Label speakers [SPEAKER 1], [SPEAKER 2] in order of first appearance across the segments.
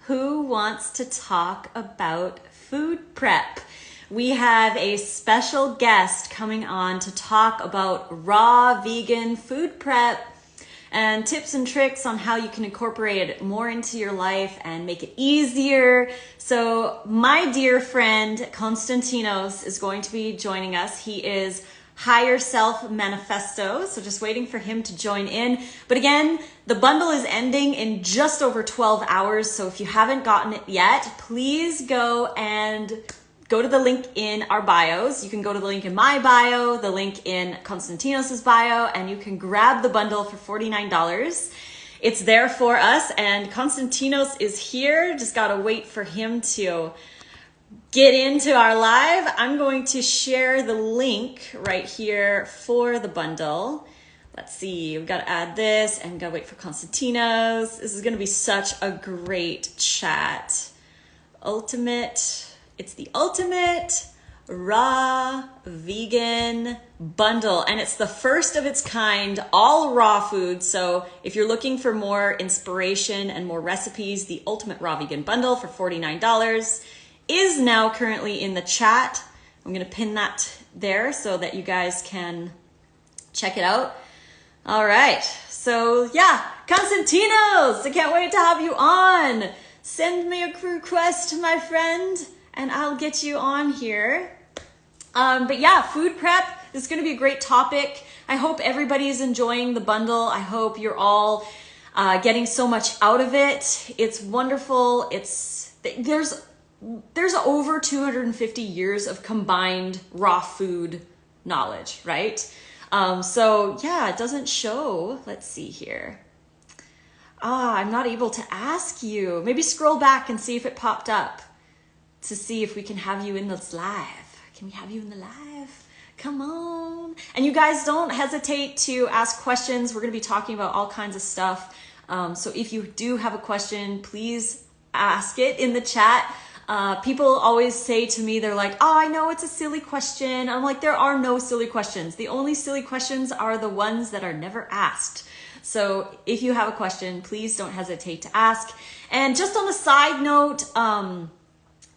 [SPEAKER 1] who wants to talk about food prep? We have a special guest coming on to talk about raw vegan food prep and tips and tricks on how you can incorporate it more into your life and make it easier. So my dear friend Constantino is going to be joining us. He is Higher Self Manifesto, so just waiting for him to join in. But again, the bundle is ending in just over 12 hours, so if you haven't gotten it yet, please go to the link in our bios. You can go to the link in my bio, the link in Constantino's bio, and you can grab the bundle for $49. It's there for us, and Constantinos is here. Just gotta wait for him to get into our live. I'm going to share the link right here for the bundle. Let's see, we've got to add this and we got to wait for Constantino's. This is going to be such a great chat. It's the ultimate raw vegan bundle, and it's the first of its kind, all raw food. So if you're looking for more inspiration and more recipes, the ultimate raw vegan bundle for $49 is now currently in the chat. I'm going to pin that there so that you guys can check it out. All right. So yeah, Constantinos, I can't wait to have you on. Send me a request, my friend, and I'll get you on here. But yeah, food prep is going to be a great topic. I hope everybody is enjoying the bundle. I hope you're all getting so much out of it. It's wonderful. There's over 250 years of combined raw food knowledge, right? So yeah, it doesn't show. Let's see here. I'm not able to ask you. Maybe scroll back and see if it popped up to see if we can have you in this live. Can we have you in the live? Come on. And you guys don't hesitate to ask questions. We're going to be talking about all kinds of stuff. So if you do have a question, please ask it in the chat. People always say to me, they're like, oh, I know it's a silly question. I'm like, there are no silly questions. The only silly questions are the ones that are never asked. So if you have a question, please don't hesitate to ask. And just on a side note,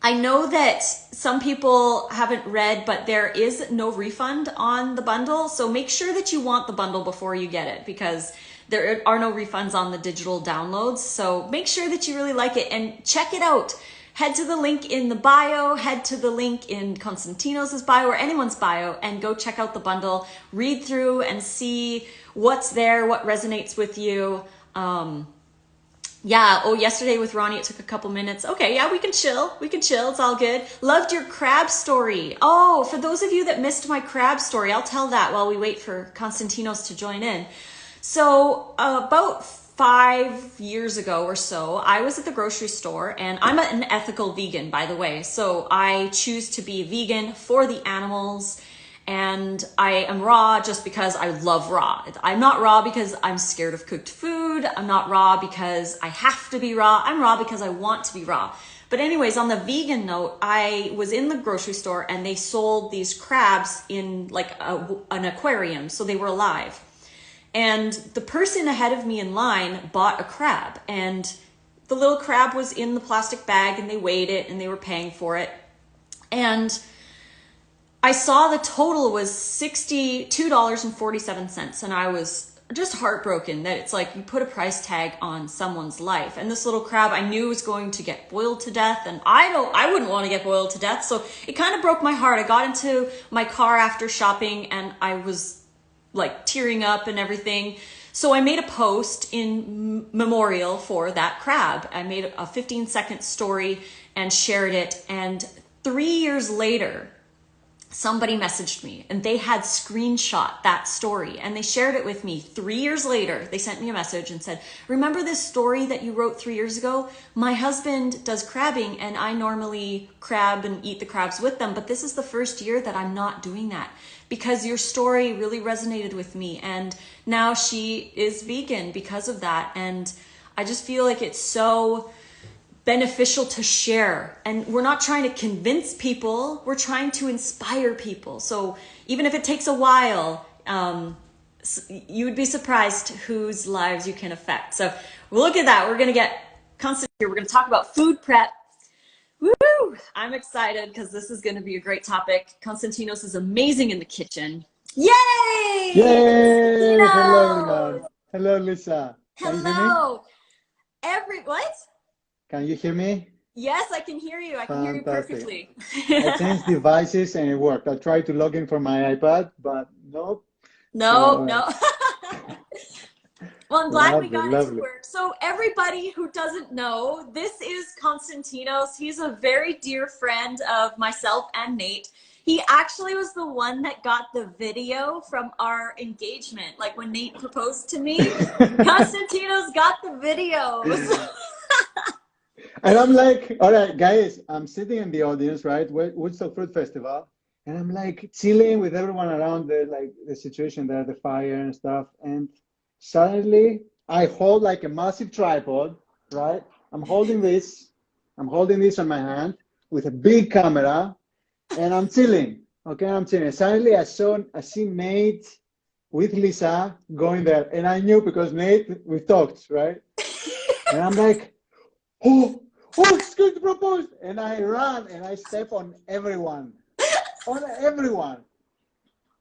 [SPEAKER 1] I know that some people haven't read, but there is no refund on the bundle. So make sure that you want the bundle before you get it, because there are no refunds on the digital downloads. So make sure that you really like it and check it out. Head to the link in the bio, head to the link in Constantino's bio or anyone's bio, and go check out the bundle. Read through and see what's there, what resonates with you. Yesterday with Ronnie, it took a couple minutes. Okay, yeah, we can chill. It's all good. Loved your crab story. Oh, for those of you that missed my crab story, I'll tell that while we wait for Constantino's to join in. So about 5 years ago or so, I was at the grocery store, and I'm an ethical vegan, by the way. So I choose to be vegan for the animals, and I am raw just because I love raw. I'm not raw because I'm scared of cooked food. I'm not raw because I have to be raw. I'm raw because I want to be raw. But anyways, on the vegan note, I was in the grocery store and they sold these crabs in like an aquarium. So they were alive. And the person ahead of me in line bought a crab, and the little crab was in the plastic bag, and they weighed it and they were paying for it. And I saw the total was $62.47. And I was just heartbroken that it's like you put a price tag on someone's life. And this little crab I knew was going to get boiled to death, and I wouldn't want to get boiled to death. So it kind of broke my heart. I got into my car after shopping and I was like tearing up and everything. So I made a post in memorial for that crab. I made a 15-second story and shared it. And 3 years later, somebody messaged me and they had screenshot that story and they shared it with me. 3 years later, they sent me a message and said, remember this story that you wrote 3 years ago? My husband does crabbing and I normally crab and eat the crabs with them, but this is the first year that I'm not doing that because your story really resonated with me. And now she is vegan because of that. And I just feel like it's so beneficial to share. And we're not trying to convince people, we're trying to inspire people. So even if it takes a while, you would be surprised whose lives you can affect. So look at that. We're going to get Constantino here. We're going to talk about food prep. Woo! I'm excited because this is going to be a great topic. Constantinos is amazing in the kitchen. Yay!
[SPEAKER 2] Yay! Hello,
[SPEAKER 1] Constantinos!
[SPEAKER 2] everyone. Hello, Lissa. Can you hear me?
[SPEAKER 1] Hello! What?
[SPEAKER 2] Can you hear me?
[SPEAKER 1] Yes, I can hear you. I can hear you
[SPEAKER 2] Fantastic.
[SPEAKER 1] perfectly.
[SPEAKER 2] I changed devices and it worked. I tried to log in from my iPad, but nope.
[SPEAKER 1] No,
[SPEAKER 2] So,
[SPEAKER 1] no. Well, I'm glad we
[SPEAKER 2] lovely,
[SPEAKER 1] got it to
[SPEAKER 2] lovely.
[SPEAKER 1] work. So everybody who doesn't know, this is Constantinos. He's a very dear friend of myself and Nate. He actually was the one that got the video from our engagement. Like when Nate proposed to me, Constantinos got the videos.
[SPEAKER 2] And I'm like, all right, guys, I'm sitting in the audience, right? Woodstock Fruit Festival. And I'm like chilling with everyone around the situation there, the fire and stuff. And suddenly I hold like a massive tripod, right? I'm holding this on my hand with a big camera and I'm chilling. Okay, I'm chilling. Suddenly I see Nate with Lissa going there. And I knew because Nate, we talked, right? And I'm like, oh, it's going to propose. And I ran and I step on everyone.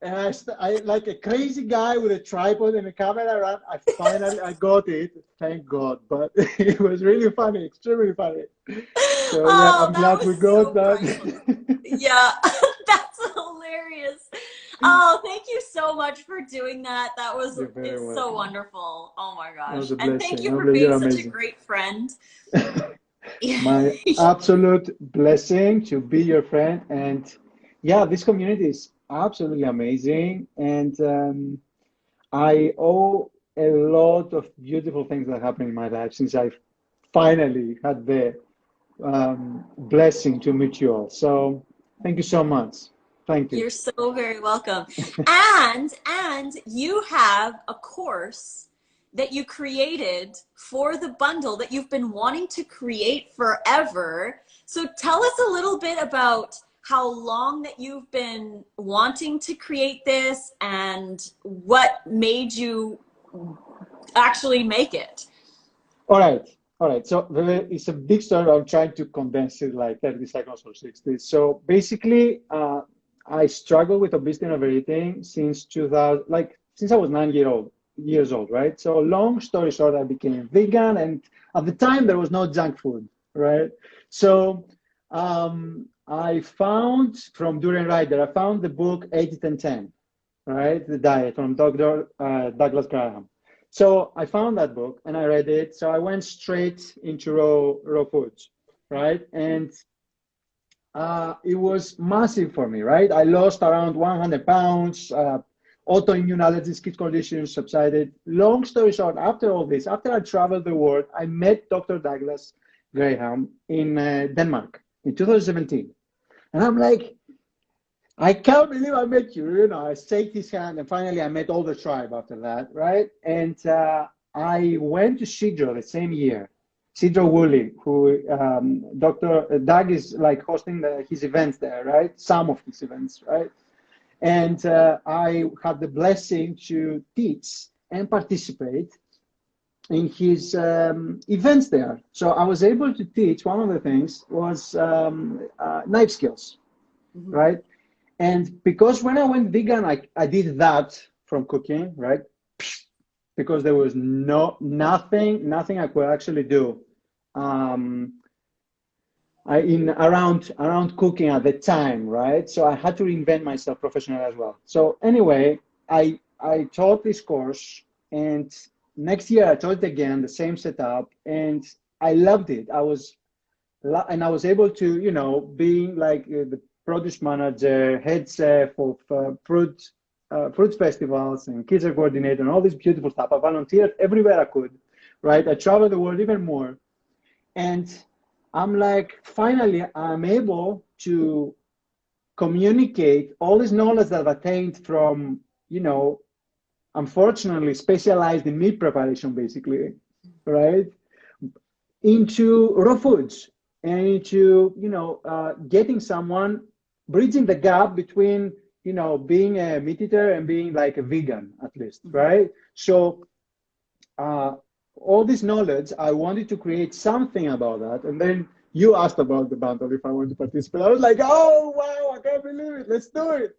[SPEAKER 2] And I like a crazy guy with a tripod and a camera. I got it, thank God. But it was really funny, extremely funny. So yeah,
[SPEAKER 1] Oh,
[SPEAKER 2] I'm
[SPEAKER 1] that
[SPEAKER 2] glad
[SPEAKER 1] was
[SPEAKER 2] we got
[SPEAKER 1] so priceless.
[SPEAKER 2] that.
[SPEAKER 1] Yeah, that's hilarious. Oh, thank you so much for doing that.
[SPEAKER 2] You're very
[SPEAKER 1] It's so
[SPEAKER 2] welcome.
[SPEAKER 1] wonderful. Oh my
[SPEAKER 2] That was
[SPEAKER 1] gosh.
[SPEAKER 2] a
[SPEAKER 1] And thank
[SPEAKER 2] blessing.
[SPEAKER 1] you for
[SPEAKER 2] You're
[SPEAKER 1] being such a
[SPEAKER 2] amazing.
[SPEAKER 1] great friend.
[SPEAKER 2] My absolute blessing to be your friend. And yeah, this community is absolutely amazing. And I owe a lot of beautiful things that happened in my life since I finally had the blessing to meet you all. So thank you so much. Thank you.
[SPEAKER 1] You're so very welcome. And you have a course that you created for the bundle that you've been wanting to create forever. So tell us a little bit about how long that you've been wanting to create this and what made you actually make it.
[SPEAKER 2] All right. All right. So it's a big story. I'm trying to condense it like 30 seconds or 60. So basically, I struggled with obesity and overeating since 2000, like since I was 9 years old, right? So long story short, I became vegan, and at the time there was no junk food, right? So I found from Durian Rider, I found the book 80-10-10, right? The diet from Dr. Douglas Graham. So I found that book and I read it. So I went straight into raw foods, right? And it was massive for me, right? I lost around 100 pounds. Autoimmune allergies, skin conditions subsided. Long story short, after all this, after I traveled the world, I met Dr. Douglas Graham in Denmark in 2017. And I'm like, I can't believe I met you. You know, I shake his hand, and finally I met all the tribe after that, right? And I went to Sidro the same year. Sidro Woolley, who Dr. Doug is like hosting his events there, right? Some of his events, right? And I had the blessing to teach and participate in his events there. So I was able to teach. One of the things was knife skills,
[SPEAKER 1] Mm-hmm.
[SPEAKER 2] right? And because when I went vegan, I did that from cooking, right? Because there was nothing I could actually do around cooking at the time, right? So I had to reinvent myself professionally as well. So anyway, I taught this course, and next year I taught it again, the same setup, and I loved it. I was able to, you know, being like the produce manager, head chef of fruit festivals and kitchen coordinator and all this beautiful stuff. I volunteered everywhere I could, right? I traveled the world even more. And I'm like, finally, I'm able to communicate all this knowledge that I've attained from, you know, unfortunately specialized in meat preparation, basically, right? Into raw foods and into, you know, getting someone, bridging the gap between, you know, being a meat eater and being like a vegan, at least, right? So all this knowledge, I wanted to create something about that. And then you asked about the bundle if I want to participate. I was like, oh, wow, I can't believe it. Let's do it.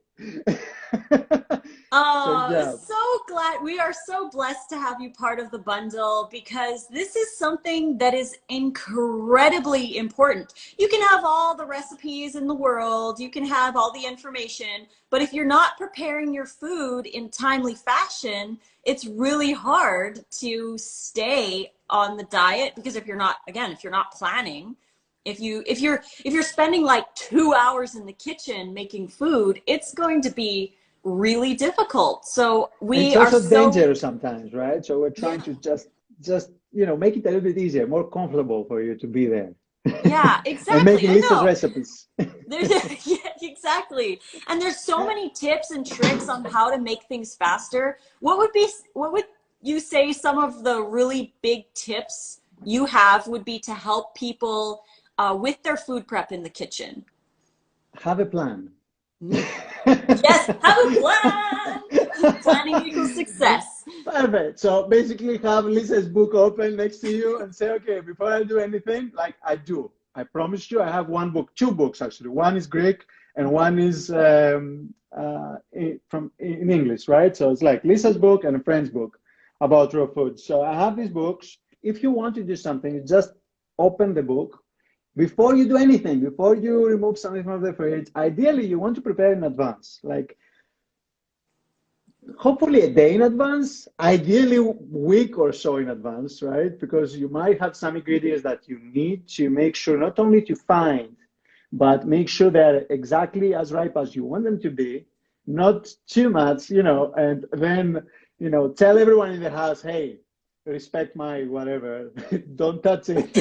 [SPEAKER 2] So,
[SPEAKER 1] Oh,
[SPEAKER 2] yeah.
[SPEAKER 1] so glad. We are so blessed to have you part of the bundle because this is something that is incredibly important. You can have all the recipes in the world, you can have all the information, but if you're not preparing your food in timely fashion, it's really hard to stay on the diet because if you're not, again, if you're not planning, if you're spending like 2 hours in the kitchen making food, it's going to be really difficult. So
[SPEAKER 2] And it's
[SPEAKER 1] we are
[SPEAKER 2] also
[SPEAKER 1] so,
[SPEAKER 2] dangerous sometimes, right? So we're trying
[SPEAKER 1] yeah,
[SPEAKER 2] to just, make it a little bit easier, more comfortable for you to be there.
[SPEAKER 1] yeah,
[SPEAKER 2] And
[SPEAKER 1] exactly.
[SPEAKER 2] making
[SPEAKER 1] I
[SPEAKER 2] Lissa's
[SPEAKER 1] know.
[SPEAKER 2] recipes.
[SPEAKER 1] There's, yeah, exactly. And there's so many tips and tricks on how to make things faster. What would you say some of the really big tips you have would be to help people with their food prep in the kitchen?
[SPEAKER 2] Have a plan.
[SPEAKER 1] Mm. Yes, have a plan. Planning equals success.
[SPEAKER 2] Perfect. So basically have Lisa's book open next to you and say, okay, before I do anything, like I do, I promise you, I have one book, two books actually. One is Greek and one is in English, right? So it's like Lisa's book and a friend's book about raw food. So I have these books. If you want to do something, just open the book. Before you do anything, before you remove something from the fridge, ideally you want to prepare in advance. Like hopefully a day in advance, ideally a week or so in advance, right? Because you might have some ingredients that you need to make sure not only to find, but make sure they're exactly as ripe as you want them to be, not too much, and then, tell everyone in the house, hey, respect my whatever, don't touch it.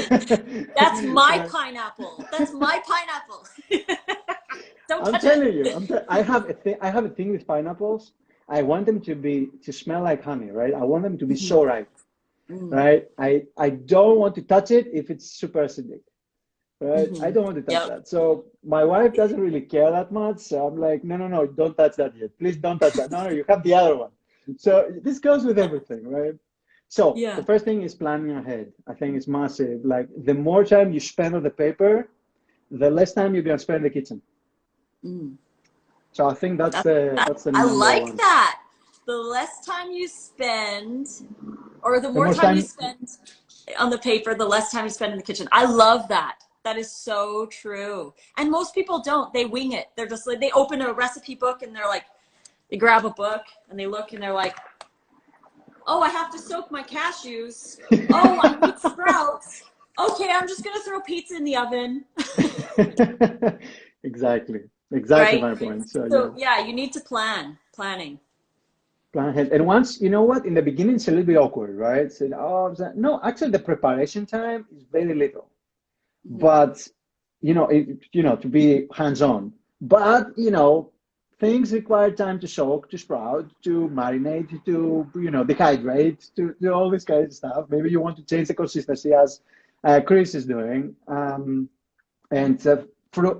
[SPEAKER 1] That's my pineapple. That's my pineapple. Don't
[SPEAKER 2] I'm
[SPEAKER 1] touch it.
[SPEAKER 2] telling you, I have a thing with pineapples. I want them to smell like honey, right? I want them to be so ripe,
[SPEAKER 1] Mm,
[SPEAKER 2] right? I don't want to touch it if it's super acidic, right? I
[SPEAKER 1] mhm.
[SPEAKER 2] don't want to touch
[SPEAKER 1] Yep.
[SPEAKER 2] that. So my wife doesn't really care that much. So I'm like, no, no, no, don't touch that yet. Please don't touch that. No, no, you have the other one. So this goes with everything, right? So the
[SPEAKER 1] Yeah.
[SPEAKER 2] first thing is planning ahead. I think it's massive. Like the more time you spend on the paper, the less time you're gonna spend in the kitchen.
[SPEAKER 1] Mm.
[SPEAKER 2] So I think
[SPEAKER 1] That,
[SPEAKER 2] that's the
[SPEAKER 1] I
[SPEAKER 2] number
[SPEAKER 1] like
[SPEAKER 2] one.
[SPEAKER 1] that. The less time you spend, or the
[SPEAKER 2] The
[SPEAKER 1] more
[SPEAKER 2] more
[SPEAKER 1] time you
[SPEAKER 2] time,
[SPEAKER 1] spend on the paper, the less time you spend in the kitchen. I love that. That is so true. And most people don't. They wing it. They're just like, they open a recipe book and they're like, they grab a book and they look and they're like, oh, I have to soak my cashews. Oh, I need sprouts. Okay, I'm just going to throw pizza in the oven.
[SPEAKER 2] exactly, exactly
[SPEAKER 1] Right?
[SPEAKER 2] my point. So yeah,
[SPEAKER 1] So, yeah, you need to plan. Planning.
[SPEAKER 2] plan ahead. And once you know what, in the beginning it's a little bit awkward, right? So, oh, no, actually the preparation time is very little,
[SPEAKER 1] Mm-hmm.
[SPEAKER 2] but to be hands-on. But things require time to soak, to sprout, to marinate, to dehydrate, to do all this kind of stuff. Maybe you want to change the consistency as Chris is doing. And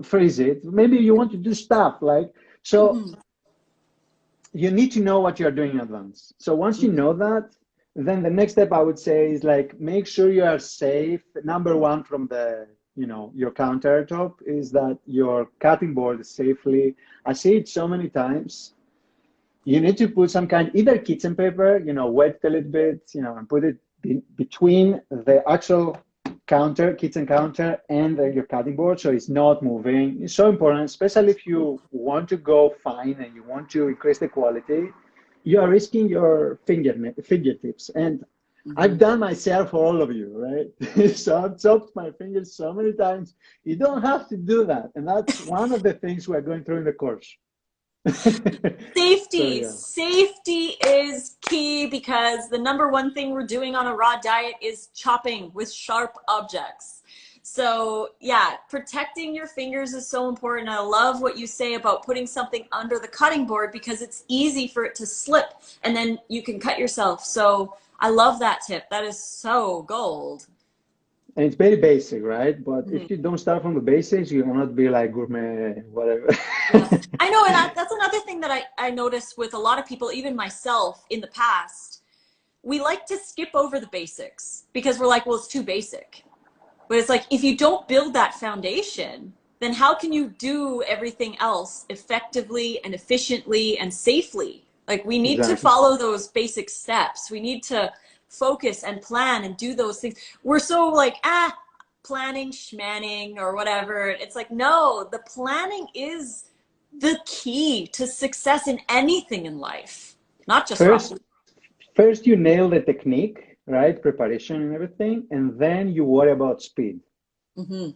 [SPEAKER 2] freeze it. Maybe you want to do stuff like so.
[SPEAKER 1] Mm-hmm.
[SPEAKER 2] You need to know what you're doing in advance. So once you
[SPEAKER 1] Mm-hmm.
[SPEAKER 2] know that, then the next step I would say is like make sure you are safe. Number one from the your countertop is that your cutting board is safely. I see it so many times. You need to put some kind either kitchen paper, wet a little bit, and put it between the actual kitchen counter, and your cutting board, so it's not moving. It's so important, especially if you want to go fine and you want to increase the quality. You are risking your fingertips, and I've
[SPEAKER 1] Mm-hmm.
[SPEAKER 2] done myself for all of you, right? So I've chopped my fingers so many times. You don't have to do that, and that's one of the things we're going through in the course. So
[SPEAKER 1] Safety.
[SPEAKER 2] yeah.
[SPEAKER 1] Safety is key because the number one thing we're doing on a raw diet is chopping with sharp objects. So, yeah, protecting your fingers is so important. I love what you say about putting something under the cutting board because it's easy for it to slip and then you can cut yourself. So, I love that tip. That is so gold.
[SPEAKER 2] And it's very basic, right? But
[SPEAKER 1] Mhm.
[SPEAKER 2] if you don't start from the basics, you will not be like gourmet, whatever.
[SPEAKER 1] Yeah, I know, and that's another thing that I noticed with a lot of people, even myself in the past. we like to skip over the basics because we're like, well, it's too basic. But it's like, if you don't build that foundation, then how can you do everything else effectively and efficiently and safely? Like, we need to
[SPEAKER 2] Exactly.
[SPEAKER 1] follow those basic steps. We need to focus and plan and do those things. We're so like, planning, schmanning, or whatever. It's like, no, the planning is the key to success in anything in life, not just raw
[SPEAKER 2] First,
[SPEAKER 1] food.
[SPEAKER 2] first you nail the technique, right? Preparation and everything, and then you worry about speed,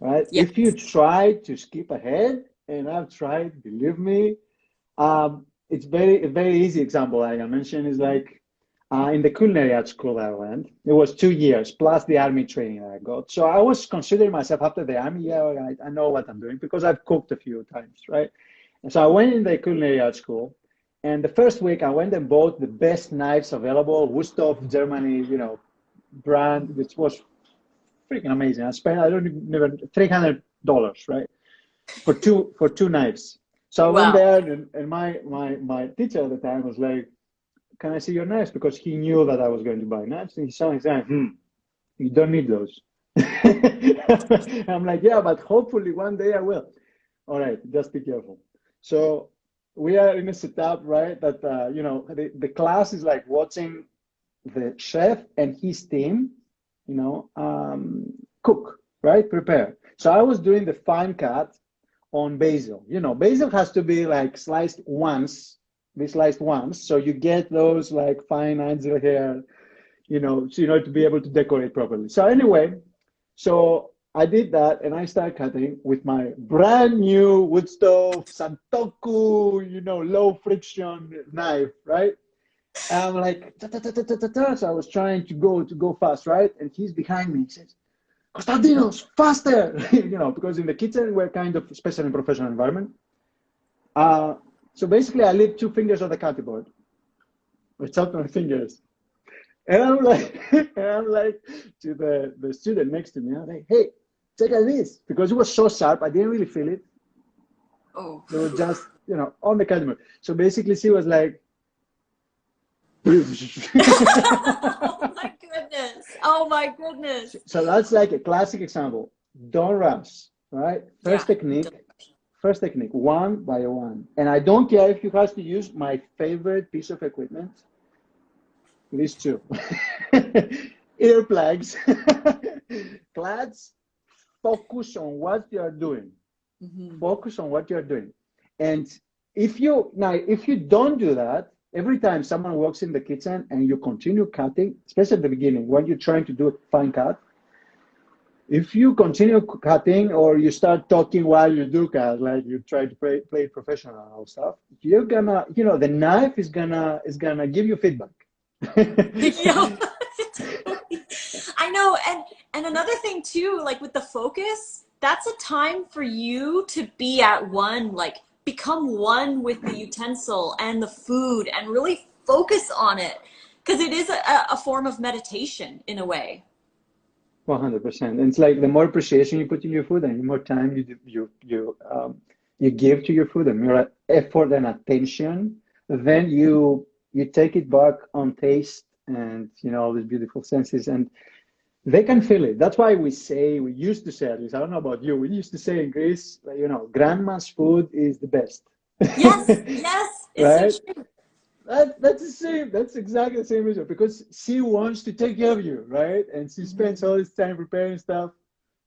[SPEAKER 2] right?
[SPEAKER 1] Yeah.
[SPEAKER 2] If you try to skip ahead, and I've tried, believe me, it's a very easy example I can mention is like in the culinary art school I went, it was 2 years plus the army training that I got. So I was considering myself after the army, yeah, I know what I'm doing because I've cooked a few times, right? And so I went in the culinary art school, and the first week I went and bought the best knives available, Wusthof Germany, brand, which was freaking amazing. I spent I don't even $300, right, for two knives. So I went
[SPEAKER 1] Wow.
[SPEAKER 2] there, and my teacher at the time was like, "Can I see your knives?" Because he knew that I was going to buy knives, and he saw me saying, "You don't need those." I'm like, "Yeah, but hopefully one day I will." All right, just be careful. So we are in a setup, right? That the class is like watching the chef and his team, cook, right? Prepare. So I was doing the fine cut on basil. Basil has to be like be sliced once, so you get those like fine angel hair, so to be able to decorate properly. So anyway, so I did that and I started cutting with my brand new wood stove Santoku, low friction knife, right? And I'm like, ta, ta, ta, ta, ta, ta, ta. So I was trying to go fast, right? And he's behind me. He says, Constantinos, faster! Because in the kitchen we're kind of, especially in professional environment. Uh, so basically, I leave 2 fingers on the cutting board. I chopped my fingers, and I'm like, to the student next to me. I'm like, hey, check out this, because it was so sharp. I didn't really feel it.
[SPEAKER 1] Oh.
[SPEAKER 2] They were just, on the cutting board. So basically, she was like,
[SPEAKER 1] Oh my goodness. Oh my goodness.
[SPEAKER 2] so that's like a classic example. Don't rush, right?
[SPEAKER 1] Yeah.
[SPEAKER 2] First technique, one by one. And I don't care if you have to use my favorite piece of equipment, these two. Earplugs, clads, focus on what you are doing. Focus on what you're doing. And if you don't do that, every time someone walks in the kitchen and you continue cutting, especially at the beginning, when you're trying to do a fine cut, if you continue cutting or you start talking while you do cut, like you try to play professional stuff, you're gonna, the knife is gonna give you feedback.
[SPEAKER 1] Yeah. I know. And another thing too, like with the focus, that's a time for you to be at one, like become one with the utensil and the food and really focus on it. Because it is a form of meditation in a way.
[SPEAKER 2] 100%. And it's like the more appreciation you put in your food and the more time you give to your food and more effort and attention, then you take it back on taste and all these beautiful senses, and they can feel it. That's why we used to say this. I don't know about you. We used to say in Greece, grandma's food is the best.
[SPEAKER 1] Yes, yes, it's so
[SPEAKER 2] Right?
[SPEAKER 1] true.
[SPEAKER 2] That's the same. That's exactly the same reason, because she wants to take care of you, right? And she spends all this time preparing stuff.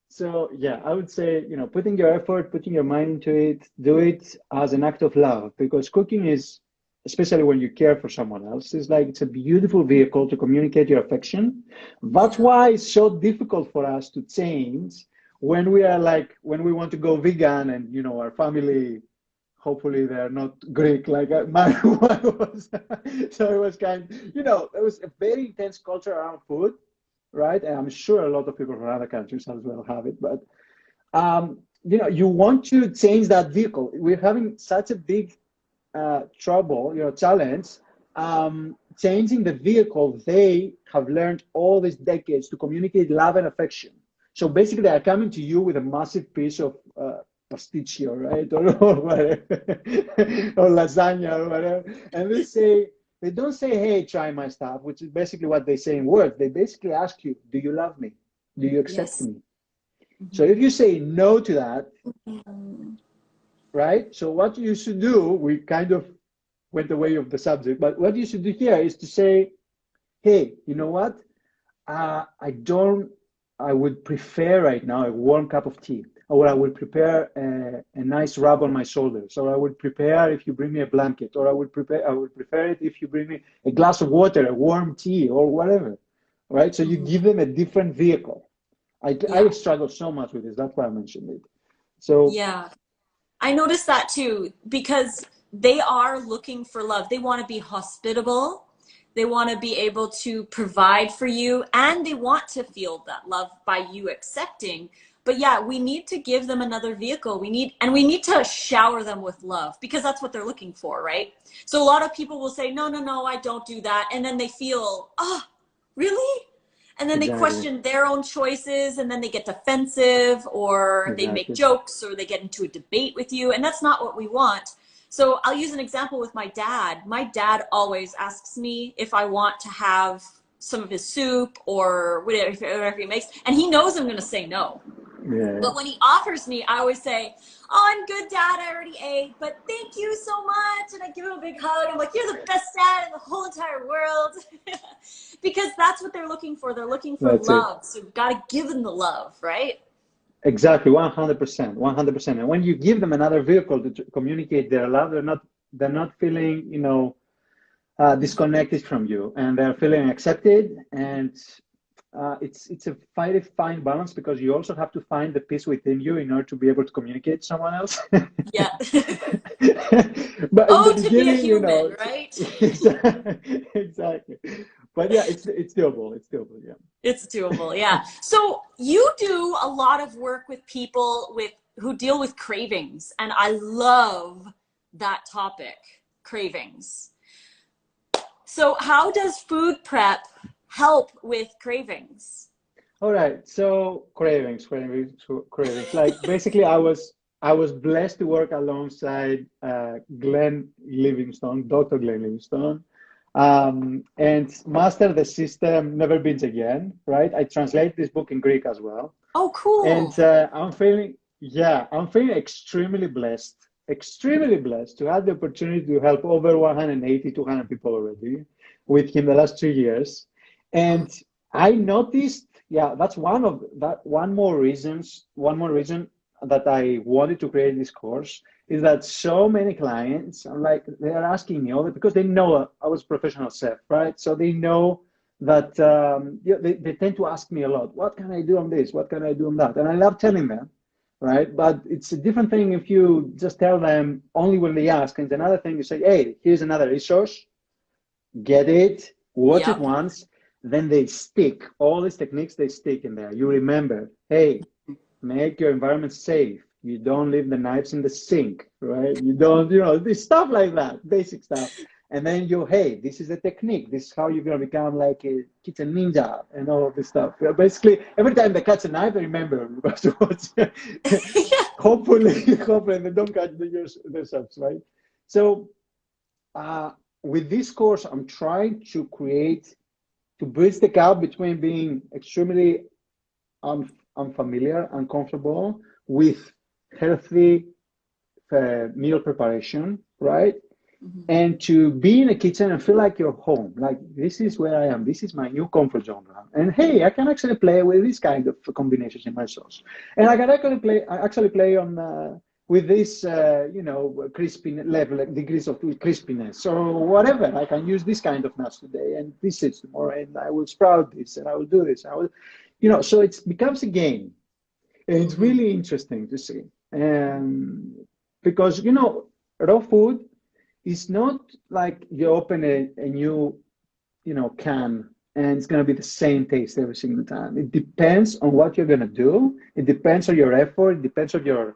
[SPEAKER 2] So yeah, I would say, putting your effort, putting your mind into it, do it as an act of love, because cooking is, especially when you care for someone else, is like it's a beautiful vehicle to communicate your affection. That's
[SPEAKER 1] Yeah.
[SPEAKER 2] why it's so difficult for us to change when we want to go vegan and our family, hopefully they're not Greek like my wife was. So it was there was a very intense culture around food, right? And I'm sure a lot of people from other countries as well have it. But you want to change that vehicle. We're having such a big trouble, challenge, changing the vehicle they have learned all these decades to communicate love and affection. So basically, they're coming to you with a massive piece of pasticcio, right, or whatever, or lasagna or whatever, and they say, They don't say, hey, try my stuff, which is basically what they say in words. They basically ask you, do you love me? Do you accept
[SPEAKER 1] Yes.
[SPEAKER 2] me? So if you say no to that, right? So what you should do, we kind of went away of the subject, but what you should do here is to say, hey, you know what? I don't, I would prefer right now a warm cup of tea, or I would prepare a nice rub on my shoulders, or I would prepare if you bring me a blanket, or I would prefer it if you bring me a glass of water, a warm tea, or whatever, right? So you give them a different vehicle. I
[SPEAKER 1] Yeah.
[SPEAKER 2] struggle so much with this. That's why I mentioned it. So
[SPEAKER 1] Yeah. I noticed that too, because they are looking for love. They want to be hospitable. They want to be able to provide for you, and they want to feel that love by you accepting. But yeah, we need to give them another vehicle. We need to shower them with love, because that's what they're looking for, right? So a lot of people will say, no, no, no, I don't do that. And then they feel, oh, really? And then they
[SPEAKER 2] exactly,
[SPEAKER 1] question their own choices, and then they get defensive, or they make
[SPEAKER 2] exactly.
[SPEAKER 1] jokes, or they get into a debate with you, and that's not what we want. So I'll use an example with my dad. My dad always asks me if I want to have some of his soup or whatever he makes, and he knows I'm going to say no.
[SPEAKER 2] Yeah,
[SPEAKER 1] But when he offers me, I always say, oh, I'm good, Dad. I already ate, but thank you so much. And I give him a big hug. I'm like, you're the best dad in the whole entire world. Because that's what they're looking for. They're looking for
[SPEAKER 2] that's it.
[SPEAKER 1] love. So you've got to give them the love, right?
[SPEAKER 2] Exactly, 100%, 100%. And when you give them another vehicle to communicate their love, they're not feeling, disconnected from you, and they're feeling accepted. And it's a fine balance, because you also have to find the peace within you in order to be able to communicate to someone else.
[SPEAKER 1] Yeah.
[SPEAKER 2] But in the
[SPEAKER 1] Oh, to be a
[SPEAKER 2] beginning,
[SPEAKER 1] human, right?
[SPEAKER 2] exactly. But yeah, it's doable. It's doable. Yeah.
[SPEAKER 1] It's doable, yeah. So you do a lot of work with people with who deal with cravings, and I love that topic, cravings. So how does food prep help with cravings?
[SPEAKER 2] All right. So cravings. Like basically, I was blessed to work alongside Glenn Livingstone, Dr. Glenn Livingstone, and master the system Never Binge Again. Right. I translate this book in Greek as well,
[SPEAKER 1] Oh,
[SPEAKER 2] and
[SPEAKER 1] cool.
[SPEAKER 2] I'm feeling extremely blessed to have the opportunity to help over 180, 200 people already with him the last 2 years. And I noticed, yeah, that's one more reason that I wanted to create this course is that so many clients, like, they're asking me all that because they know I was a professional chef, right? So they know that yeah, they tend to ask me a lot, what can I do on this? What can I do on that? And I love telling them, right? But it's a different thing if you just tell them only when they ask. And it's another thing you say, hey, here's another resource, get it, watch it
[SPEAKER 1] Yep.
[SPEAKER 2] once, then they stick. All these techniques, they stick in there. You remember, hey, make your environment safe. You don't leave the knives in the sink, right? You don't, this stuff like that, basic stuff. And then hey, this is the technique. This is how you're going to become like a kitchen ninja and all of this stuff. Basically, every time they catch a knife, they remember. Hopefully, they don't catch themselves, right? So, with this course, I'm trying to bridge the gap between being extremely unfamiliar, uncomfortable with healthy meal preparation, right?
[SPEAKER 1] Mhm.
[SPEAKER 2] And to be in a kitchen and feel like you're home, like this is where I am, this is my new comfort zone now. And hey, I can actually play with this kind of combinations in my sauce, and I can actually play on with this, crispy level degrees of crispiness. So whatever, I can use this kind of nuts today, and this is tomorrow, and I will sprout this, and I will do this. I will, so it becomes a game, and it's
[SPEAKER 1] Mhm.
[SPEAKER 2] really interesting to see. Because raw food is not like you open a new can and it's going to be the same taste every single time. It depends on what you're going to do. It depends on your effort. It depends on your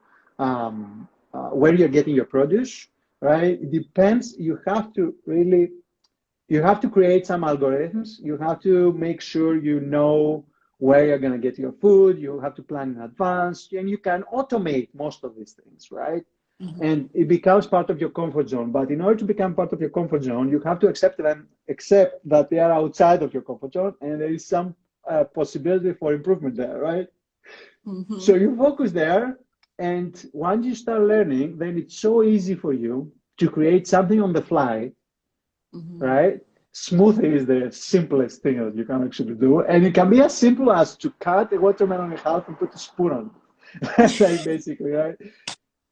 [SPEAKER 2] where you're getting your produce, right? It depends. You have to create some algorithms. You have to make sure you know where you're going to get your food. You have to plan in advance, and you can automate most of these things, right? and it becomes part of your comfort zone. But in order to become part of your comfort zone, you have to accept that they are outside of your comfort zone, and there is some possibility for improvement there, right? So you focus there, and once you start learning, then it's so easy for you to create something on the fly, right? Smoothie is the simplest thing that you can actually do, and it can be as simple as to cut a watermelon in half and put a spoon on it. Like basically, right?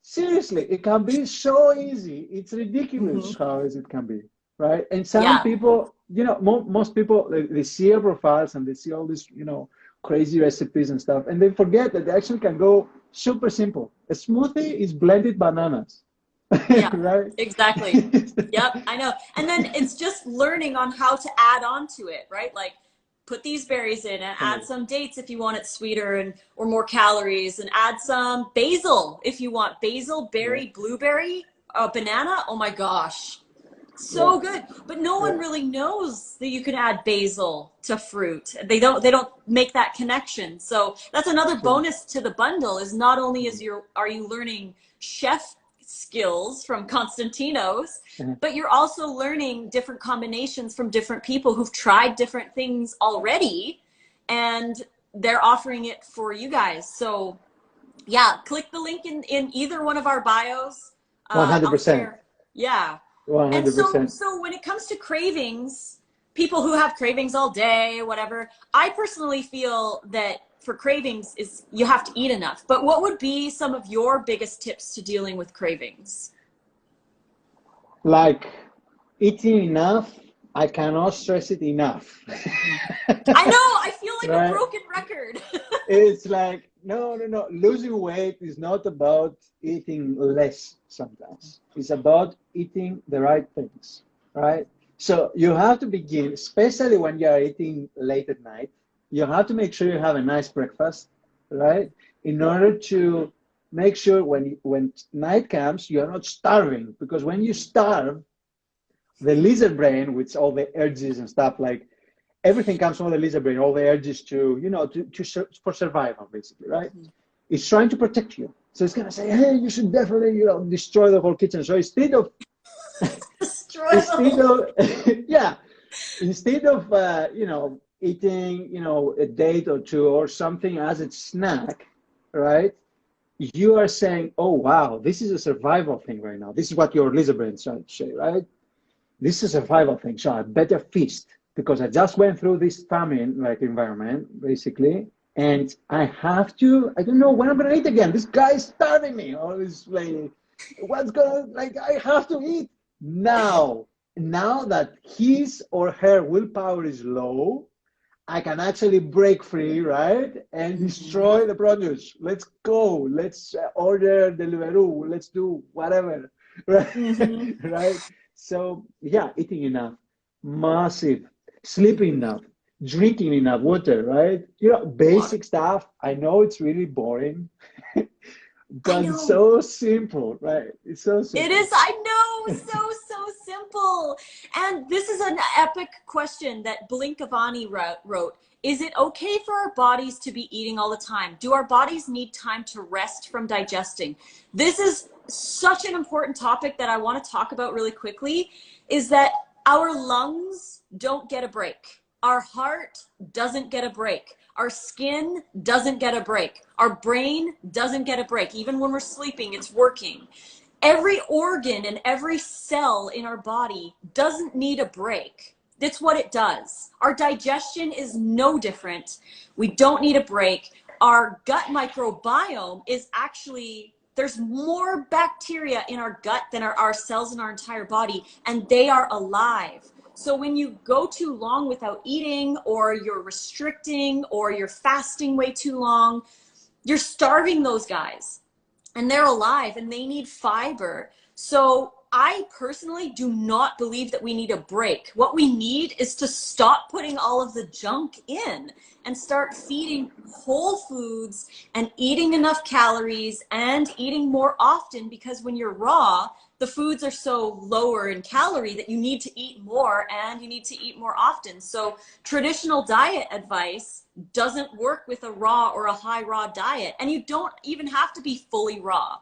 [SPEAKER 2] Seriously, it can be so easy. It's ridiculous how easy it can be, right? And some people, you know, most people, they see our profiles and they see all these, you know, crazy recipes and stuff, and they forget that they actually can go super simple. A smoothie is blended bananas.
[SPEAKER 1] Yeah,
[SPEAKER 2] right?
[SPEAKER 1] exactly. Yep, I know. And then it's just learning on how to add on to it, right? Like put these berries in and add some dates if you want it sweeter and or more calories, and add some basil if you want basil, berry, blueberry, banana. Oh my gosh. So good. But no one really knows that you can add basil to fruit. They don't make that connection. So that's another bonus to the bundle, is not only are you learning chef skills from Constantino's, but you're also learning different combinations from different people who've tried different things already, and they're offering it for you guys. So yeah, click the link in either one of our bios.
[SPEAKER 2] 100%.
[SPEAKER 1] Yeah. And
[SPEAKER 2] 100%.
[SPEAKER 1] so when it comes to cravings, people who have cravings all day, whatever, I personally feel that for cravings is you have to eat enough. But what would be some of your biggest tips to dealing with cravings?
[SPEAKER 2] Like eating enough, I cannot stress it enough.
[SPEAKER 1] I know, I feel like a broken record.
[SPEAKER 2] It's like, no. Losing weight is not about eating less sometimes. It's about eating the right things, right? So you have to begin, especially when you are eating late at night, you have to make sure you have a nice breakfast, right? In order to make sure when night comes, you're not starving. Because when you starve, the lizard brain, with all the urges and stuff, like everything comes from the lizard brain, all the urges to, you know, for survival, basically, right? It's trying to protect you. So it's gonna say, hey, you should definitely, you know, destroy the whole kitchen. So instead of instead of you know, eating, you know, a date or two or something as a snack, right? You are saying, oh wow, this is a survival thing right now. This is what your lizard brain is trying to say, right? This is a survival thing, so I better feast because I just went through this famine like environment, basically, and I have to, I don't know when I'm gonna eat again. This guy is starving me. All this like, what's gonna, like, I have to eat now. Now that his or her willpower is low, I can actually break free, right? And destroy the produce. Let's go. Let's order Deliveroo. Let's do whatever, right? Right? So yeah, eating enough, massive, sleeping enough, drinking enough water, right? You know, basic stuff. I know it's really boring, but it's so simple, right? It's so simple.
[SPEAKER 1] It is, I know, so simple. And this is an epic question that Blinkavani wrote. Is it okay for our bodies to be eating all the time? Do our bodies need time to rest from digesting? This is such an important topic that I want to talk about really quickly, is that our lungs don't get a break. Our heart doesn't get a break. Our skin doesn't get a break. Our brain doesn't get a break. Even when we're sleeping, it's working. Every organ and every cell in our body doesn't need a break. That's what it does. Our digestion is no different. We don't need a break. Our gut microbiome is actually, there's more bacteria in our gut than our cells in our entire body, and they are alive. So when you go too long without eating, or you're restricting, or you're fasting way too long, you're starving those guys. And they're alive and they need fiber. So I personally do not believe that we need a break. What we need is to stop putting all of the junk in and start feeding whole foods and eating enough calories and eating more often, because when you're raw, the foods are so lower in calorie that you need to eat more and you need to eat more often. So traditional diet advice doesn't work with a raw or a high raw diet. And you don't even have to be fully raw.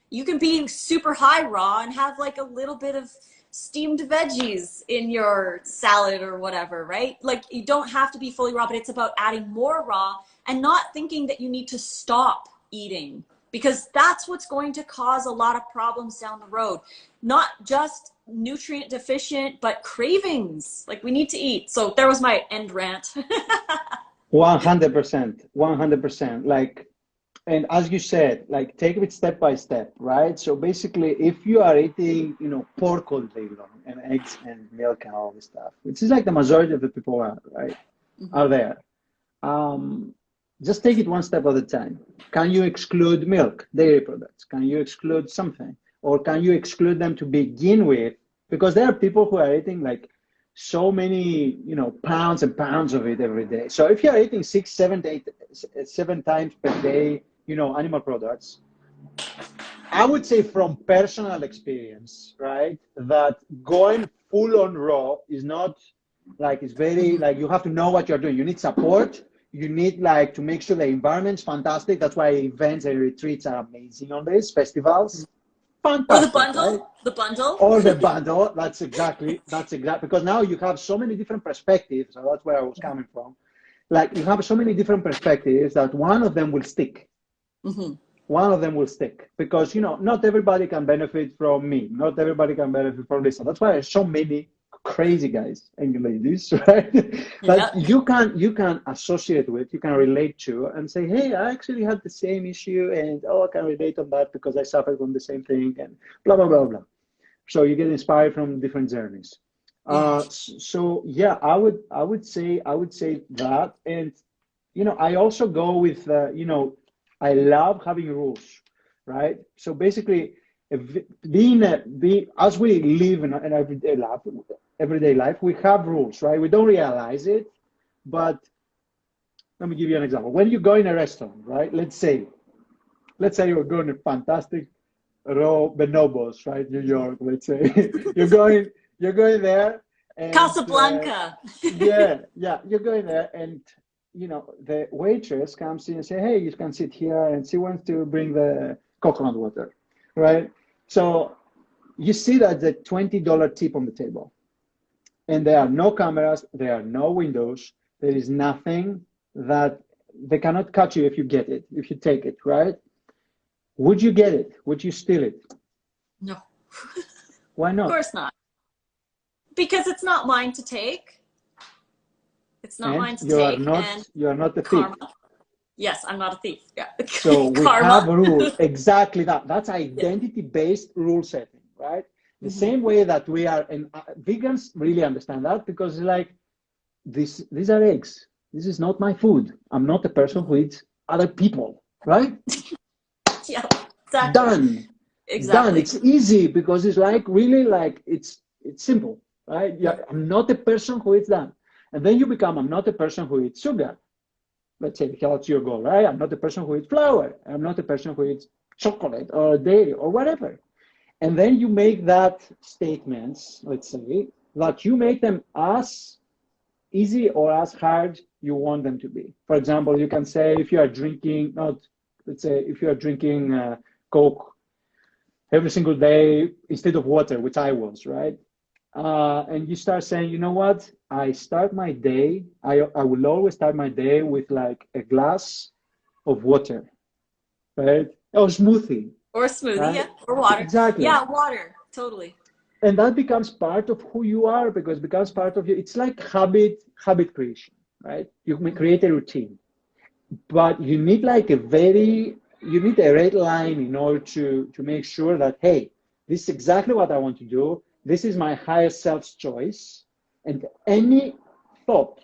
[SPEAKER 1] You can be super high raw and have like a little bit of steamed veggies in your salad or whatever, right? Like you don't have to be fully raw, but it's about adding more raw and not thinking that you need to stop eating, because that's what's going to cause a lot of problems down the road. Not just nutrient deficient, but cravings. Like we need to eat. So there was my end rant.
[SPEAKER 2] 100%, 100%. Like, and as you said, like take it step by step, right? So basically, if you are eating, you know, pork all day long and eggs and milk and all this stuff, which is like the majority of the people are, right, are there. Just take it one step at a time. Can you exclude milk, dairy products? Can you exclude something? Or can you exclude them to begin with? Because there are people who are eating like so many, you know, pounds and pounds of it every day. So if you're eating 6, 7, 8, 7 times per day, you know, animal products, I would say from personal experience, right, that going full on raw is not like, it's very, like you have to know what you're doing. You need support. You need like to make sure the environment's fantastic. That's why events and retreats are amazing on this, festivals. Fantastic,
[SPEAKER 1] Or the bundle,
[SPEAKER 2] right?
[SPEAKER 1] the bundle.
[SPEAKER 2] Or the bundle. That's exactly, because now you have so many different perspectives. So that's where I was coming from. Like you have so many different perspectives that one of them will stick. One of them will stick because, you know, not everybody can benefit from me. Not everybody can benefit from Lissa. That's why there's so many crazy guys and ladies, right? That you can associate with, you can relate to and say, hey, I actually had the same issue and I can relate on that because I suffered from the same thing and blah, blah, blah, blah. So you get inspired from different journeys. So yeah, I would say that. And, you know, I also go with, you know, I love having rules, right? So basically, as we live in an everyday life, we have rules, right? We don't realize it, but let me give you an example. When you go in a restaurant, right? Let's say you're going to fantastic raw bonobos, right? New York, let's say you're going there, and
[SPEAKER 1] Casablanca.
[SPEAKER 2] you're going there, and you know the waitress comes in and say, hey, you can sit here, and she wants to bring the coconut water, right? So you see that the $20 tip on the table, and there are no cameras, there are no windows, there is nothing that they cannot catch you if you get it, if you take it, right? Would you get it? Would you steal it?
[SPEAKER 1] No.
[SPEAKER 2] Why not?
[SPEAKER 1] Of course not. Because it's not mine to take. It's not mine to take.
[SPEAKER 2] You are not a thief.
[SPEAKER 1] Karma. Yes, I'm not a thief. Yeah.
[SPEAKER 2] So we have rules. Exactly that. That's identity-based rule setting, right? The same way that we are, and vegans really understand that because it's like, these are eggs. This is not my food. I'm not a person who eats other people, right?
[SPEAKER 1] Yeah, exactly.
[SPEAKER 2] Done.
[SPEAKER 1] Exactly.
[SPEAKER 2] Done. It's easy because it's like really like it's simple, right? Yeah, I'm not a person who eats that. And then you become, I'm not a person who eats sugar. Let's say that's your goal, right? I'm not a person who eats flour. I'm not a person who eats chocolate or dairy or whatever. And then you make that statements, let's say, that you make them as easy or as hard you want them to be. For example, you can say if you are drinking, if you are drinking Coke every single day instead of water, which I was, right? And you start saying, you know what? I start my day, I will always start my day with like a glass of water, right? Or smoothie.
[SPEAKER 1] Or smoothie,
[SPEAKER 2] right?
[SPEAKER 1] yeah. Or water.
[SPEAKER 2] Exactly.
[SPEAKER 1] Yeah, water, totally.
[SPEAKER 2] And that becomes part of who you are because it becomes part of you. It's like habit creation, right? You can create a routine, but you need like you need a red line in order to make sure that, hey, this is exactly what I want to do. This is my higher self's choice. And any thought,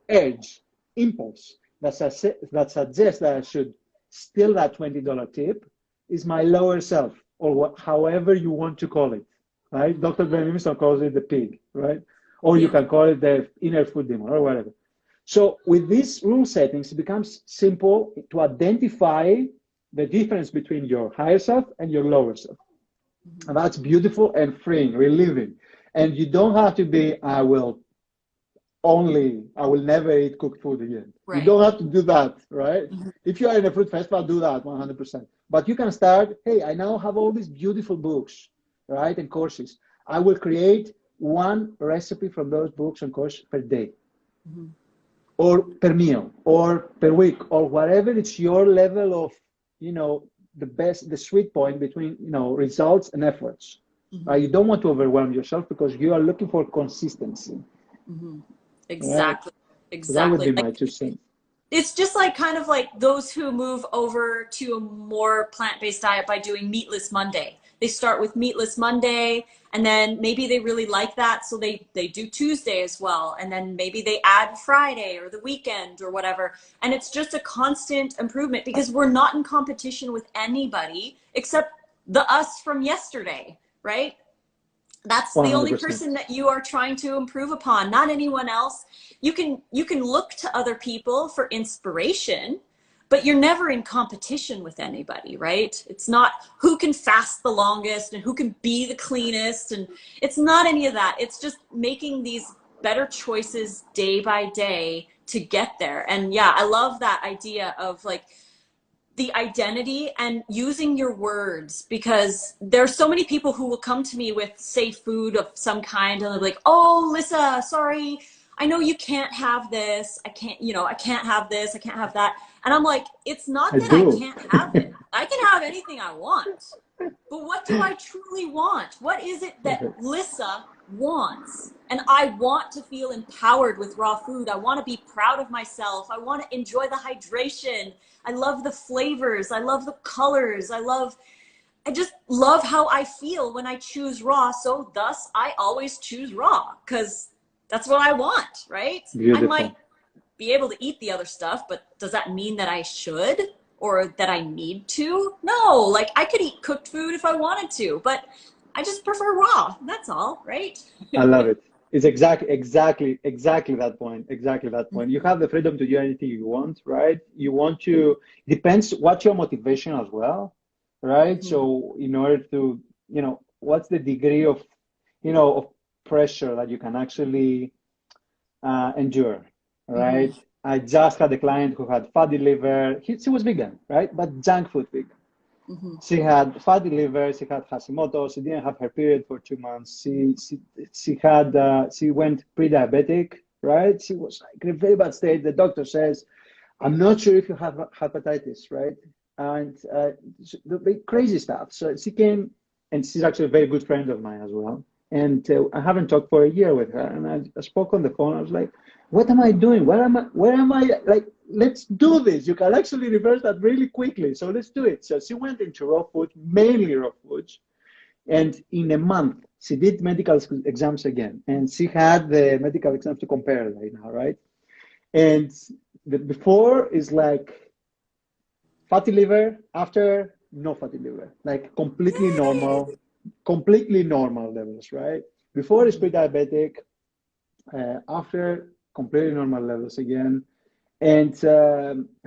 [SPEAKER 2] urge, impulse that suggests that I should steal that $20 tip is my lower self, or however you want to call it, right? Dr. Benjamin calls it the pig, right? Or you can call it the inner food demon or whatever. So with these rule settings, it becomes simple to identify the difference between your higher self and your lower self. And that's beautiful and freeing, relieving. And you don't have to be, only, I will never eat cooked food again. You
[SPEAKER 1] Right.
[SPEAKER 2] don't have to do that, right?
[SPEAKER 1] Mhm.
[SPEAKER 2] If you are in a fruit festival, do that 100%. But you can start, hey, I now have all these beautiful books, right, and courses. I will create one recipe from those books and courses per day,
[SPEAKER 1] Mhm.
[SPEAKER 2] or per meal, or per week, or whatever it's your level of, the best, the sweet point between, results and efforts.
[SPEAKER 1] Mhm.
[SPEAKER 2] You don't want to overwhelm yourself because you are looking for consistency,
[SPEAKER 1] Mhm.
[SPEAKER 2] right?
[SPEAKER 1] Exactly.
[SPEAKER 2] So that would
[SPEAKER 1] Exactly.
[SPEAKER 2] be
[SPEAKER 1] Like
[SPEAKER 2] my 2 cents.
[SPEAKER 1] it's just like kind of like those who move over to a more plant-based diet by doing meatless Monday. They start with meatless Monday and then maybe they really like that so they do Tuesday as well and then maybe they add Friday or the weekend or whatever and it's just a constant improvement because we're not in competition with anybody except the us from yesterday, right? That's the only
[SPEAKER 2] 100%.
[SPEAKER 1] person that you are trying to improve upon, not anyone else. You can look to other people for inspiration, but you're never in competition with anybody, right? It's not who can fast the longest and who can be the cleanest, and it's not any of that. It's just making these better choices day by day to get there. And yeah, I love that idea of like the identity and using your words, because there's so many people who will come to me with, say, food of some kind and they're like, oh, Lissa, sorry, I know you can't have this, I can't have this, I can't have that. And I'm like, it's not
[SPEAKER 2] I
[SPEAKER 1] that I
[SPEAKER 2] do.
[SPEAKER 1] can't have it, I can have anything I want, but what do I truly want? What is it that
[SPEAKER 2] Perfect.
[SPEAKER 1] Lissa wants? And I want to feel empowered with raw food. I want to be proud of myself. I want to enjoy the hydration. I love the flavors. I love the colors. I just love how I feel when I choose raw. So thus I always choose raw because that's what I want, right? I might
[SPEAKER 2] Beautiful.
[SPEAKER 1] be able to eat the other stuff, but does that mean that I should or that I need to? No, like I could eat cooked food if I wanted to, but I just prefer raw. That's all, right?
[SPEAKER 2] I love it. It's exactly that point. Exactly that point. You have the freedom to do anything you want, right? You want to, depends what's your motivation as well, right?
[SPEAKER 1] Mhm.
[SPEAKER 2] So in order to, what's the degree of, of pressure that you can actually endure,
[SPEAKER 1] Mhm.
[SPEAKER 2] right? I just had a client who had fatty liver. She was vegan, right? But junk food vegan.
[SPEAKER 1] Mhm.
[SPEAKER 2] She had fatty liver. She had Hashimoto. She didn't have her period for 2 months. She went pre-diabetic, right? She was like in a very bad state. The doctor says, "I'm not sure if you have hepatitis, right?" And the big crazy stuff. So she came, and she's actually a very good friend of mine as well. And I haven't talked for a year with her. And I spoke on the phone. I was like, "What am I doing? Where am I? Where am I? Like, let's do this. You can actually reverse that really quickly. So let's do it." So she went into raw food, mainly raw foods. And in a month, she did medical exams again. And she had the medical exams to compare right now, right? And the before is like fatty liver, after no fatty liver, like
[SPEAKER 1] Yay!
[SPEAKER 2] completely normal levels, right? Before is
[SPEAKER 1] Mhm.
[SPEAKER 2] pre-diabetic, after completely normal levels again, and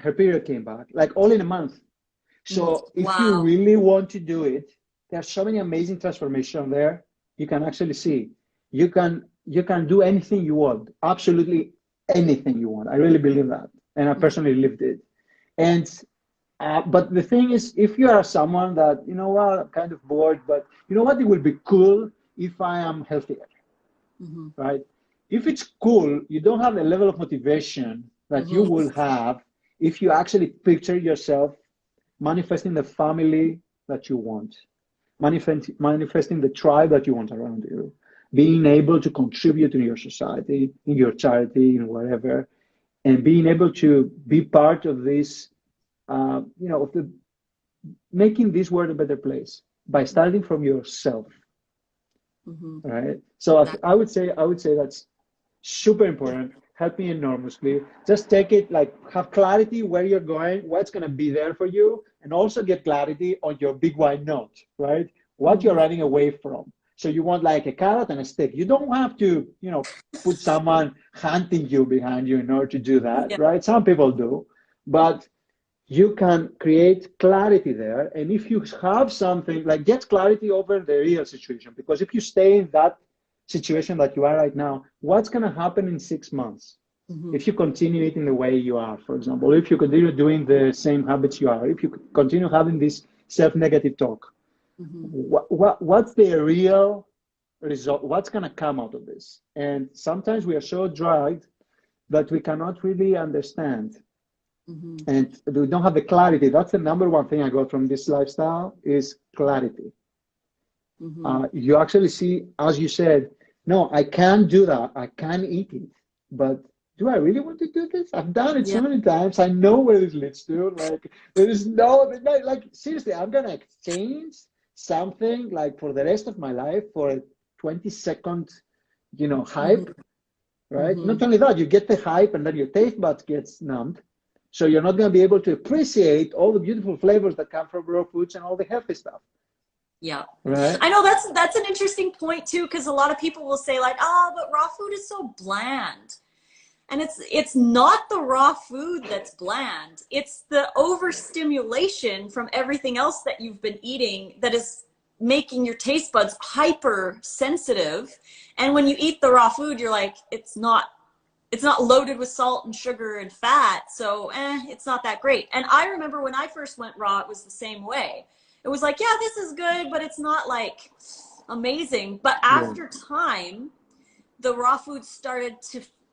[SPEAKER 2] her period came back, like all in a month.
[SPEAKER 1] Mhm.
[SPEAKER 2] So if you
[SPEAKER 1] Wow.
[SPEAKER 2] really want to do it, there's so many amazing transformation there. You can actually see. You can do anything you want, absolutely anything you want. I really believe that, and I
[SPEAKER 1] Mhm.
[SPEAKER 2] personally lived it. And but the thing is, if you are someone that, what, I'm kind of bored, but you know what, it will be cool if I am healthier,
[SPEAKER 1] Mhm.
[SPEAKER 2] right? If it's cool, you don't have the level of motivation that you
[SPEAKER 1] Mhm.
[SPEAKER 2] will have if you actually picture yourself manifesting the family that you want, manifesting the tribe that you want around you, being able to contribute in your society, in your charity, in whatever, and being able to be part of this, of the making this world a better place by starting from yourself,
[SPEAKER 1] Mhm.
[SPEAKER 2] right? So
[SPEAKER 1] Exactly.
[SPEAKER 2] I would say that's super important. Help me enormously. Just take it, like, have clarity where you're going, what's going to be there for you, and also get clarity on your big why not, right? What you're
[SPEAKER 1] Mhm.
[SPEAKER 2] running away from. So you want like a carrot and a stick. You don't have to, put someone hunting you behind you in order to do that,
[SPEAKER 1] Yeah.
[SPEAKER 2] right? Some people do, but you can create clarity there. And if you have something, like, get clarity over the real situation, because if you stay in that situation that you are right now, what's going to happen in 6 months? If you continue eating the way you are, for example, if you continue doing the same habits you are, if you continue having this self-negative talk, what's the real result? What's going to come out of this? And sometimes we are so dragged that we cannot really understand. And we don't have the clarity. That's the number one thing I got from this lifestyle is clarity. You actually see, as you said, no, I can do that. I can eat it. But do I really want to do this? I've done it so many times. I know where this leads to. Like, there is no, like, seriously, I'm going to exchange something like for the rest of my life for a 20-second, hype, right? Not only that, you get the hype and then your taste buds gets numbed. So you're not going to be able to appreciate all the beautiful flavors that come from raw foods and all the healthy stuff.
[SPEAKER 1] Yeah.
[SPEAKER 2] Right.
[SPEAKER 1] I know that's an interesting point too, because a lot of people will say like, oh, but raw food is so bland. And it's not the raw food that's bland. It's the overstimulation from everything else that you've been eating that is making your taste buds hypersensitive. And when you eat the raw food, you're like, it's not loaded with salt and sugar and fat. So it's not that great. And I remember when I first went raw, it was the same way. It was like, yeah, this is good, but it's not like amazing. But after time, the raw food started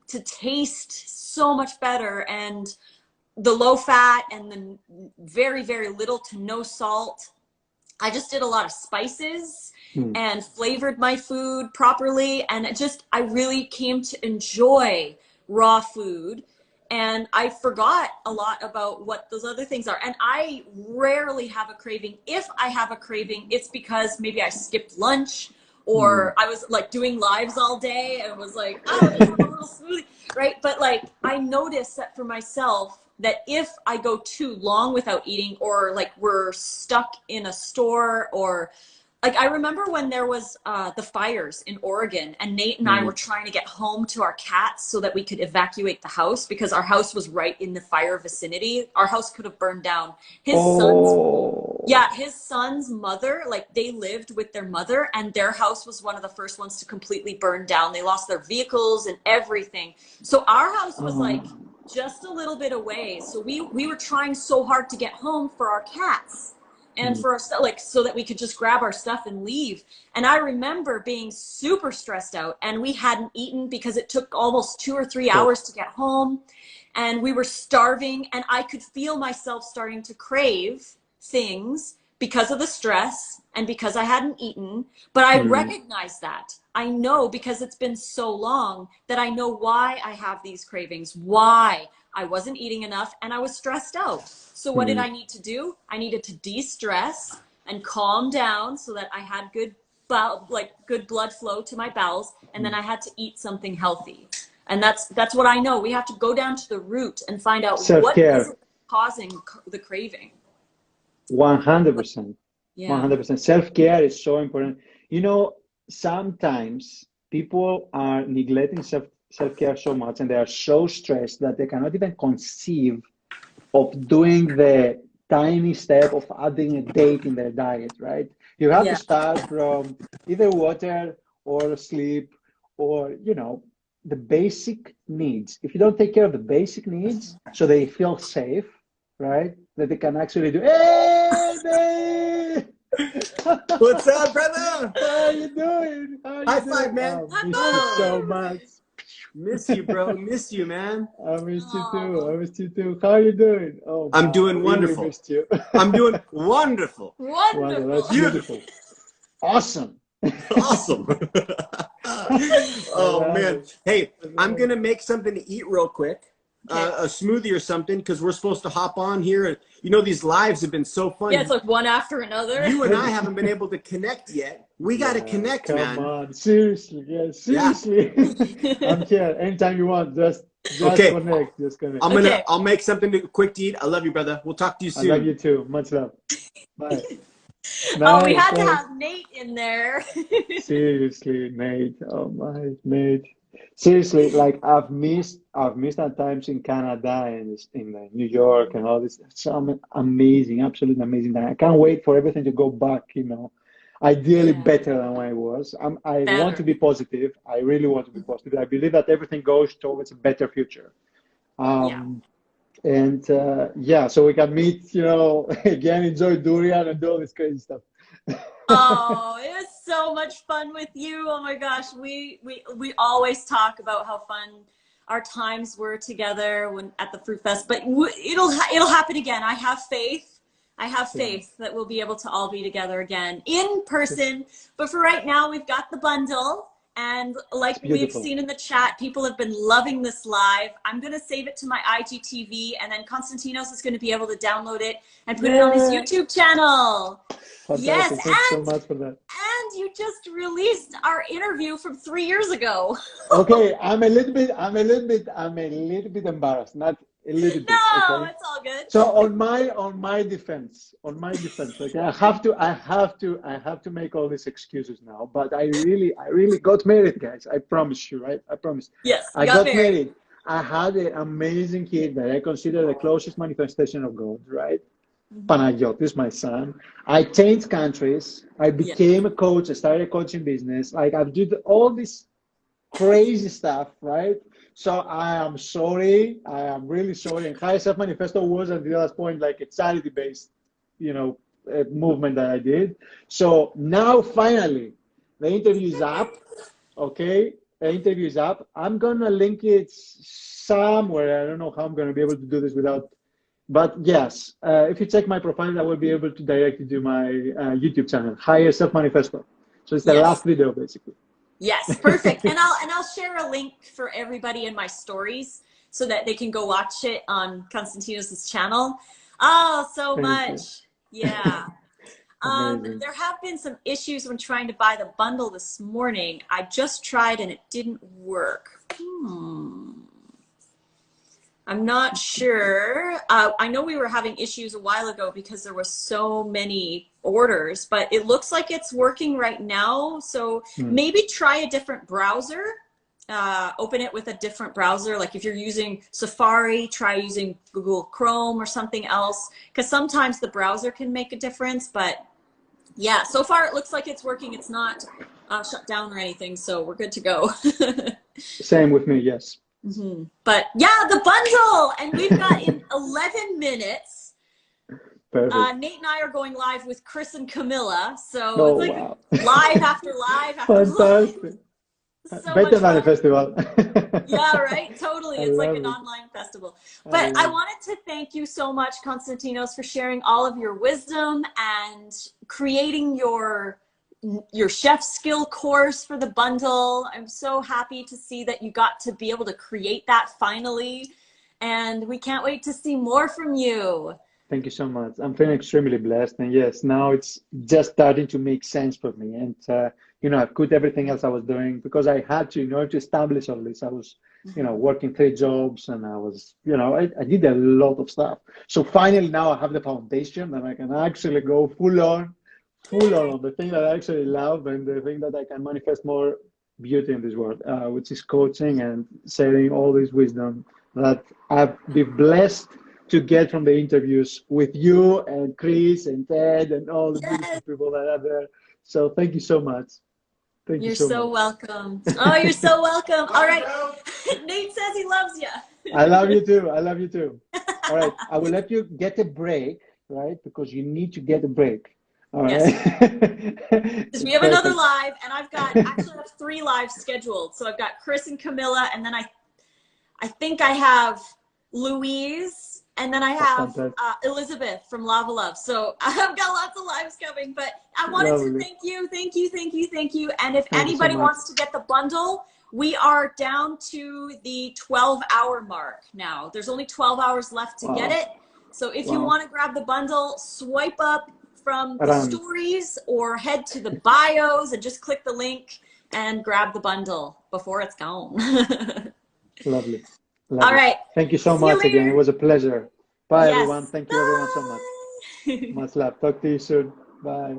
[SPEAKER 1] to taste so much better, and the low fat and the very, very little to no salt. I just did a lot of spices and flavored my food properly. And I really came to enjoy raw food. And I forgot a lot about what those other things are. And I rarely have a craving. If I have a craving, it's because maybe I skipped lunch, or I was like doing lives all day and was like, oh, just have a little smoothie, right? But like, I noticed that for myself, that if I go too long without eating, or like we're stuck in a store, or like, I remember when there was the fires in Oregon, and Nate and I were trying to get home to our cats so that we could evacuate the house, because our house was right in the fire vicinity. Our house could have burned down. His son's mother, like they lived with their mother, and their house was one of the first ones to completely burn down. They lost their vehicles and everything. So our house was like just a little bit away. So we were trying so hard to get home for our cats. And for us, like, so that we could just grab our stuff and leave. And I remember being super stressed out, and we hadn't eaten because it took almost 2 or 3 hours to get home, and we were starving, and I could feel myself starting to crave things because of the stress and because I hadn't eaten. But I recognize that. I know, because it's been so long, that I know why I have these cravings, why I wasn't eating enough, and I was stressed out. So what did I need to do? I needed to de-stress and calm down so that I had good blood flow to my bowels, and then I had to eat something healthy. And that's what I know. We have to go down to the root and find out what is causing the craving.
[SPEAKER 2] 100%.
[SPEAKER 1] Yeah.
[SPEAKER 2] 100%. Self-care is so important. Sometimes people are neglecting self-care so much, and they are so stressed that they cannot even conceive of doing the tiny step of adding a date in their diet, right? You have to start from either water or sleep, or, the basic needs. If you don't take care of the basic needs, so they feel safe, right? That they can actually do, hey, babe!
[SPEAKER 3] What's up, brother?
[SPEAKER 2] How you doing?
[SPEAKER 3] High five, man.
[SPEAKER 2] I miss you so much.
[SPEAKER 3] Miss you, bro. Miss you, man.
[SPEAKER 2] I missed you too. I missed you too. How are you doing? Oh,
[SPEAKER 3] I'm doing wonderful.
[SPEAKER 2] Really missed you.
[SPEAKER 3] I'm doing wonderful.
[SPEAKER 1] Wonderful.
[SPEAKER 2] That's beautiful. Awesome.
[SPEAKER 3] Awesome. Oh, man. Hey, I'm going to make something to eat real quick. A smoothie or something, because we're supposed to hop on here. These lives have been so fun.
[SPEAKER 1] Yeah, it's like one after another.
[SPEAKER 3] You and I haven't been able to connect yet. We got to connect, man.
[SPEAKER 2] Come on. Seriously. Yeah, seriously. I'm here. Anytime you want. Just connect. Just connect.
[SPEAKER 3] I'll make something quick to eat. I love you, brother. We'll talk to you soon.
[SPEAKER 2] I love you too. Much love. Bye.
[SPEAKER 1] We had to have Nate in there.
[SPEAKER 2] Seriously, Nate. Oh my, Nate. Seriously, like I've missed at times in Canada and in New York and all this. It's amazing, absolutely amazing. I can't wait for everything to go back. ideally better than when I was. I want to be positive. I really want to be positive. I believe that everything goes towards a better future. And yeah, so we can meet, you know, again, enjoy durian and do all this crazy stuff.
[SPEAKER 1] Oh, it was so much fun with you. Oh my gosh, we always talk about how fun our times were together when at the Fruit Fest, but it'll happen again. I have faith. I have faith that we'll be able to all be together again in person. But for right now, we've got the bundle. And like we've seen in the chat, people have been loving this live. I'm going to save it to my IGTV, and then Constantinos is going to be able to download it and put it on his YouTube channel.
[SPEAKER 2] Fantastic.
[SPEAKER 1] Yes,
[SPEAKER 2] thanks so much for that.
[SPEAKER 1] And you just released our interview from 3 years ago.
[SPEAKER 2] Okay, I'm a little bit embarrassed. Not a little bit.
[SPEAKER 1] No,
[SPEAKER 2] okay?
[SPEAKER 1] it's all good.
[SPEAKER 2] So on my defense, okay, I have to make all these excuses now. But I really got married, guys. I promise you, right? I promise.
[SPEAKER 1] Yes,
[SPEAKER 2] I got married. I had an amazing kid that I consider the closest manifestation of God, right? Panagiotis, my son. I changed countries. I became a coach. I started a coaching business. Like I've did all this crazy stuff, right? So I am sorry. I am really sorry. And High Self Manifesto was at the last point like a charity-based, you know, movement that I did. So now finally, the interview is up. Okay, the interview is up. I'm gonna link it somewhere. I don't know how I'm gonna be able to do this without. But yes, if you check my profile, I will be able to direct you to my YouTube channel, Higher Self Manifesto. So it's the last video, basically.
[SPEAKER 1] Yes, perfect. And I'll share a link for everybody in my stories so that they can go watch it on Constantinos' channel. Oh, so much. Yeah. There have been some issues when trying to buy the bundle this morning. I just tried and it didn't work. I'm not sure. I know we were having issues a while ago because there was so many orders, but it looks like it's working right now. So maybe try a different browser. Open it with a different browser. Like if you're using Safari, try using Google Chrome or something else, because sometimes the browser can make a difference. But yeah, so far it looks like it's working. It's not shut down or anything, so we're good to go.
[SPEAKER 2] Same with me, yes.
[SPEAKER 1] But yeah, the bundle, and we've got in 11 minutes.
[SPEAKER 2] Perfect.
[SPEAKER 1] Nate and I are going live with Chris and Camilla, so it's like live after live after
[SPEAKER 2] Fantastic.
[SPEAKER 1] live. So
[SPEAKER 2] better than a festival.
[SPEAKER 1] Yeah, right. Totally, it's like an online festival. But I wanted to thank you so much, Constantinos, for sharing all of your wisdom and creating your chef skill course for the bundle. I'm so happy to see that you got to be able to create that finally, and we can't wait to see more from you.
[SPEAKER 2] Thank you so much. I'm feeling extremely blessed, and yes, now it's just starting to make sense for me. And you know, I quit everything else I was doing because I had to, in order to establish all this. I was, you know, working 3 jobs, and I was, you know, I did a lot of stuff. So finally, now I have the foundation, and I can actually go full on the thing that I actually love and the thing that I can manifest more beauty in this world, which is coaching and sharing all this wisdom that I've been blessed to get from the interviews with you and Chris and Ted and all the beautiful people that are there. So thank you so much. Thank you so much.
[SPEAKER 1] Welcome. Oh, you're so welcome. All right. Nate says he loves you.
[SPEAKER 2] I love you too. I love you too. All right. I will let you get a break, right? Because you need to get a break. All right.
[SPEAKER 1] Because we have another live, and I've got actually I have 3 lives scheduled. So I've got Chris and Camilla, and then I think I have Louise, and then I have Elizabeth from Lava Love. So I've got lots of lives coming, but I wanted to thank you. And if anybody wants to get the bundle, we are down to the 12-hour mark now. There's only 12 hours left to get it. So if you want to grab the bundle, swipe up from the stories or head to the bios and just click the link and grab the bundle before it's gone.
[SPEAKER 2] Lovely.
[SPEAKER 1] All right.
[SPEAKER 2] Thank you so much again. It was a pleasure. Bye, everyone. Thank you, everyone, so much. Much love. Talk to you soon. Bye.